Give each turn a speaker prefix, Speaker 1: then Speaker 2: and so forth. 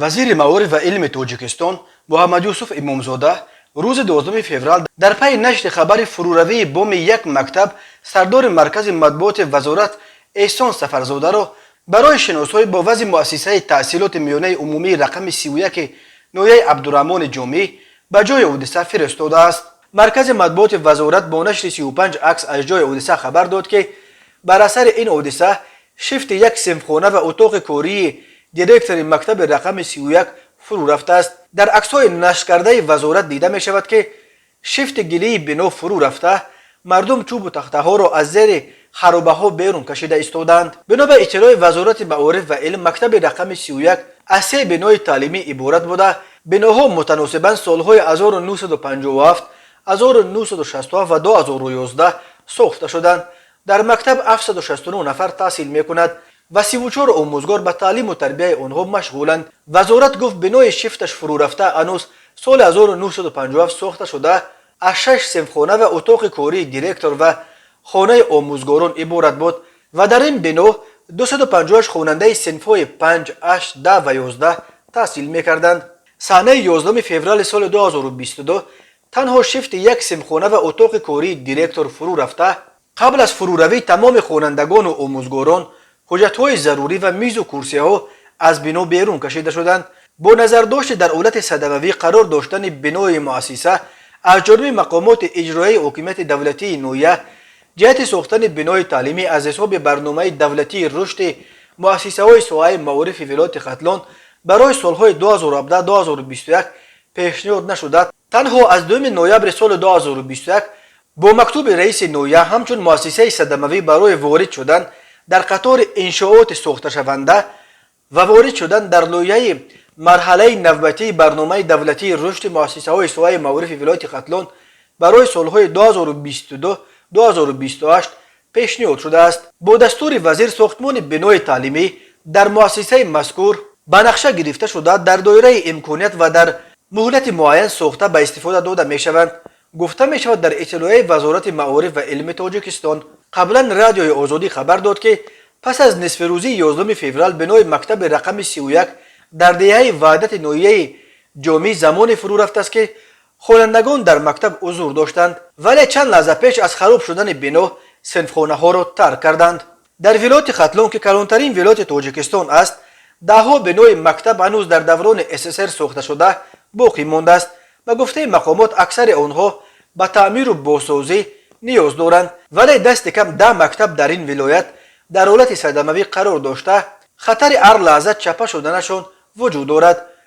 Speaker 1: وزیر معارف و علم تاجیکستان محمد یوسف امامزاده روز 12 فوریه در پی نشر خبر فروروی بم یک مکتب سردار مرکز مطبوعات وزارت احسان سفرزاده را برای شناسایی با وضع مؤسسه تحصیلات میانه عمومی رقم 31 نویه عبدالرحمن جامی به جای حادثه فرستاده است. مرکز مطبوعات وزارت با نشر 35 عکس از جای حادثه خبر داد که بر اثر این حادثه شیفت یک صنفخانه و اتاق کاری دیرکتور مکتب رقم 31 فرو رفته است. در عکس‌های نشر کرده وزارت دیده می شود که شیفت گلی بنا فرو رفته، مردم چوب و تخته ها را از زیر خرابه ها بیرون کشیده ایستادند. بنا به اطلاع وزارت معارف و علم، مکتب رقم 31 از 3 بنای تعلیمی عبارت بوده. بناها متناسباً سالهای 1957 1967 و 2011 ساخته شدند. در مکتب 769 نفر تحصیل می کند و 34 آموزگار به تعلیم و تربیت آنها مشغولند. وزارت گفت بنای شیفتش فرو رفته هنوز سال 1957 ساخته شده، از 6 صنفخانه و اتاق کاری دیرکتور و خانه آموزگاران عبارت بود و در این بنا 258 خواننده صنف‌های 5 8 10 و 11 تحصیل می‌کردند. سحنه 11 فوریه سال 2022 تنها شیفت یک صنفخانه و اتاق کاری دیرکتور فرو رفته. قبل از فروروی تمام خوانندگان و آموزگاران حجت‌های ضروری و میز و کرسی‌ها از بنا بیرون کشیده شدند. با نظرداشت در حالت صدموی قرار داشتن بنای مؤسسه از جانب مقامات اجرایی حکومت دولتی نویه جهت ساختن بنای تعلیمی از حساب برنامه دولتی رشد مؤسسه‌های ساحه معارف ولایت ختلان برای سالهای 2017-2021 پیشنهاد نشده. تنها از 2 نوامبر سال 2021 با مکتوب رئیس نویه همچون مؤسسه صدموی برای وارد شدن در قطار انشاءات ساخته شونده و وارد شدن در لایحه مرحله نوبتی برنامه دولتی رشد مؤسسه‌های ساحه معارف ولایت ختلان برای سالهای 2022-2028 پیشنهاد شده است. با دستور وزیر ساختمان بنای تعلیمی در مؤسسه مذکور به نقشه گرفته شده در دایره امکانیت و در مهلت معین ساخته به استفاده داده می شوند. گفته می شود در اطلاع وزارت معارف و علم تاجیکستان قبلا رادیوی آزادی خبر داد که پس از نصف روزی 11 فوریه بنای مکتب رقم 31 در دهه وحدت نویه جامی زمان فرو رفته است که خوانندگان در مکتب حضور داشتند، ولی چند لحظه پیش از خراب شدن بنا صنفخانه ها را ترک کردند. در ولایت ختلان که کلانترین ولایت تاجیکستان است، دهها بنای مکتب هنوز در دوران SSR ساخته شده باقی مانده است و گفته مقامات اکثر آنها به تعمیر و بازسازی نیاز دارند، ولی دست کم 10 مکتب در این ولایت در حالت صدموی قرار داشته خطر هر لحظه چپه شدنشان وجود دارد.